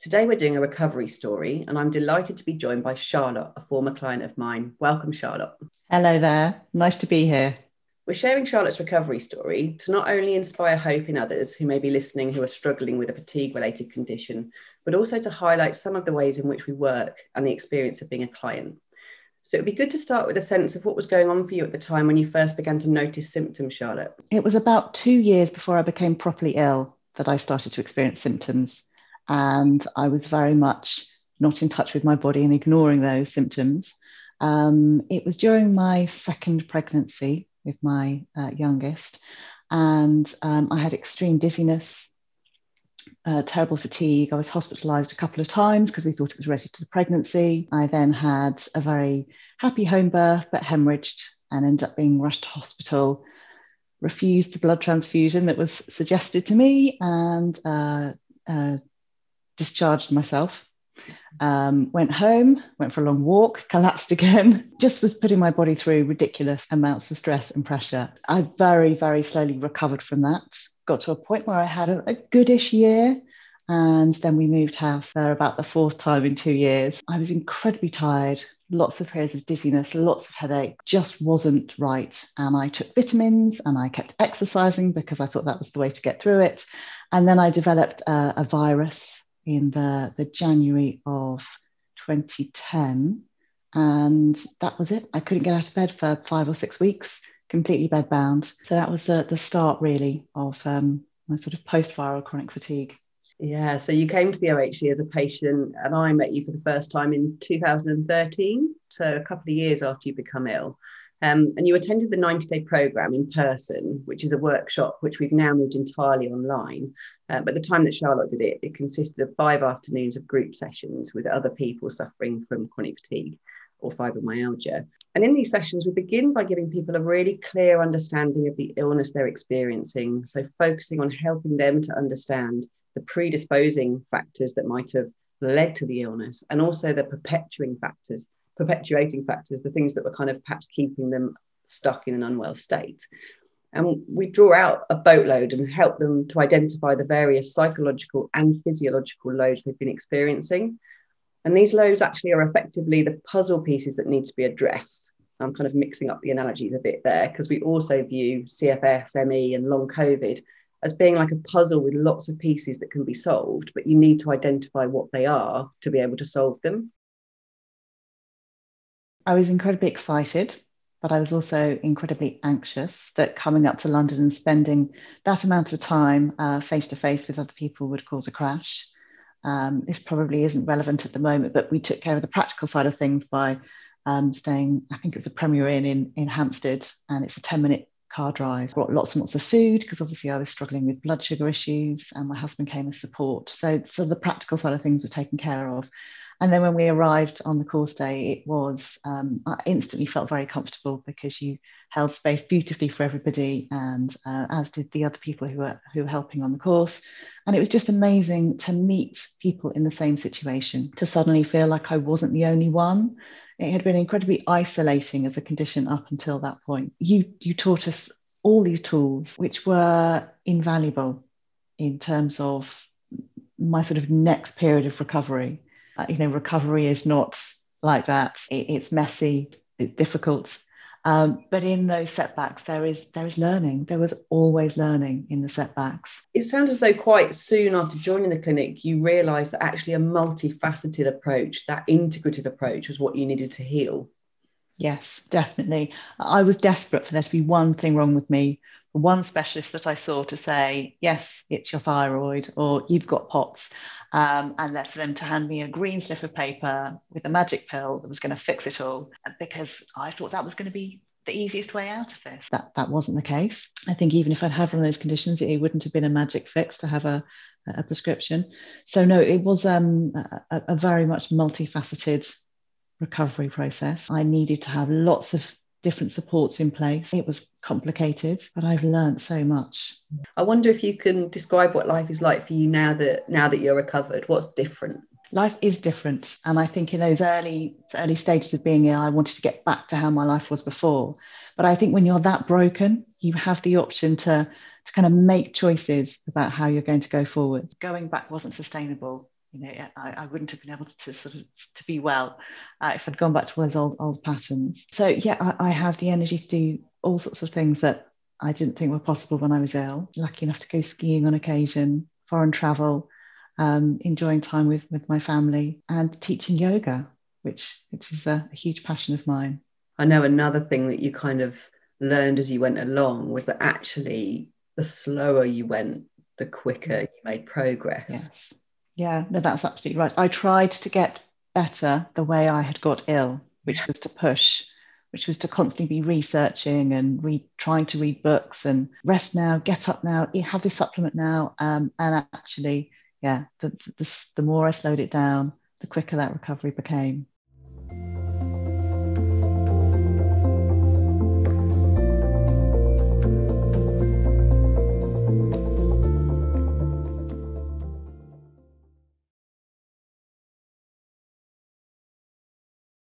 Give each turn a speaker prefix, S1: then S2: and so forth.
S1: Today we're doing a recovery story, and I'm delighted to be joined by Charlotte, a former client of mine. Welcome, Charlotte.
S2: Hello there. Nice to be here.
S1: We're sharing Charlotte's recovery story to not only inspire hope in others who may be listening who are struggling with a fatigue-related condition, but also to highlight some of the ways in which we work and the experience of being a client. So it'd be good to start with a sense of what was going on for you at the time when you first began to notice symptoms, Charlotte.
S2: It was about 2 years before I became properly ill that I started to experience symptoms. And I was very much not in touch with my body and ignoring those symptoms. It was during my second pregnancy with my youngest. And I had extreme dizziness, terrible fatigue. I was hospitalized a couple of times because we thought it was related to the pregnancy. I then had a very happy home birth, but hemorrhaged and ended up being rushed to hospital, refused the blood transfusion that was suggested to me, and discharged myself. Went home, went for a long walk, collapsed again, just was putting my body through ridiculous amounts of stress and pressure. I very, very slowly recovered from that. Got to a point where I had a goodish year, and then we moved house there about the fourth time in 2 years. I was incredibly tired, lots of periods of dizziness, lots of headache, just wasn't right. And I took vitamins and I kept exercising because I thought that was the way to get through it. And then I developed a virus in the January of 2010. And that was it. I couldn't get out of bed for 5 or 6 weeks, completely bedbound. So that was the start really of my sort of post-viral chronic fatigue.
S1: Yeah, so you came to the OHC as a patient and I met you for the first time in 2013, so a couple of years after you become ill. And you attended the 90-day programme in person, which is a workshop which we've now moved entirely online. But the time that Charlotte did it, it consisted of 5 afternoons of group sessions with other people suffering from chronic fatigue or fibromyalgia. And in these sessions, we begin by giving people a really clear understanding of the illness they're experiencing. So focusing on helping them to understand the predisposing factors that might have led to the illness, and also the perpetuating factors, the things that were kind of perhaps keeping them stuck in an unwell state. And we draw out a boatload and help them to identify the various psychological and physiological loads they've been experiencing. And these loads actually are effectively the puzzle pieces that need to be addressed. I'm kind of mixing up the analogies a bit there because we also view CFS, ME and long COVID as being like a puzzle with lots of pieces that can be solved, but you need to identify what they are to be able to solve them.
S2: I was incredibly excited, but I was also incredibly anxious that coming up to London and spending that amount of time face to face with other people would cause a crash. This probably isn't relevant at the moment, but we took care of the practical side of things by staying, I think it was a Premier Inn in Hampstead, and it's a 10-minute car drive. Brought lots and lots of food because obviously I was struggling with blood sugar issues, and my husband came as support. So the practical side of things was taken care of. And then when we arrived on the course day, it was, I instantly felt very comfortable because you held space beautifully for everybody, and as did the other people who were helping on the course. And it was just amazing to meet people in the same situation, to suddenly feel like I wasn't the only one. It had been incredibly isolating as a condition up until that point. You taught us all these tools, which were invaluable in terms of my sort of next period of recovery. Recovery is not like that. It's messy, it's difficult. But in those setbacks, there is learning. There was always learning in the setbacks.
S1: It sounds as though quite soon after joining the clinic, you realised that actually a multifaceted approach, that integrative approach, was what you needed to heal.
S2: Yes, definitely. I was desperate for there to be one thing wrong with me, one specialist that I saw to say, yes, it's your thyroid or you've got POTS. And that's for them to hand me a green slip of paper with a magic pill that was going to fix it all, because I thought that was going to be the easiest way out of this. That wasn't the case. I think even if I'd had one of those conditions, it wouldn't have been a magic fix to have a prescription. So no, it was a very much multifaceted recovery process. I needed to have lots of different supports in place. It was complicated, but I've learned so much.
S1: I wonder if you can describe what life is like for you now that you're recovered. What's different?
S2: Life is different. And I think in those early stages of being ill, I wanted to get back to how my life was before. But I think when you're that broken, you have the option to kind of make choices about how you're going to go forward. Going back wasn't sustainable. I wouldn't have been able to sort of to be well if I'd gone back to those old patterns. So yeah, I have the energy to do all sorts of things that I didn't think were possible when I was ill. Lucky enough to go skiing on occasion, foreign travel, enjoying time with my family, and teaching yoga, which is a huge passion of mine.
S1: I know another thing that you kind of learned as you went along was that actually the slower you went, the quicker you made progress.
S2: Yes. Yeah, no, that's absolutely right. I tried to get better the way I had got ill, which was to push, which was to constantly be researching and trying to read books and rest now, get up now, have this supplement now. And actually, yeah, the more I slowed it down, the quicker that recovery became.